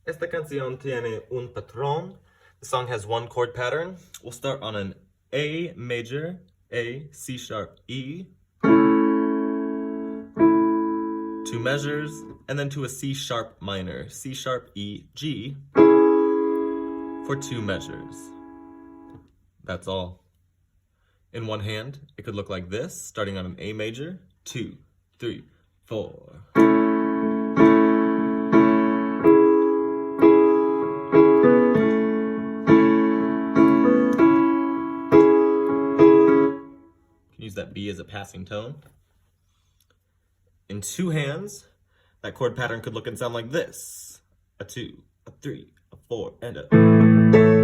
Esta canción tiene un patrón. The song has one chord pattern. We'll start on an A major, A, C sharp, E, 2 measures, and then to a C sharp minor, C sharp, E, G, for 2 measures. That's all. In one hand, it could look like this, starting on an A major, 2, 3, 4. Use that B as a passing tone. In 2 hands, that chord pattern could look and sound like this. A 2, a 3, a 4, and a...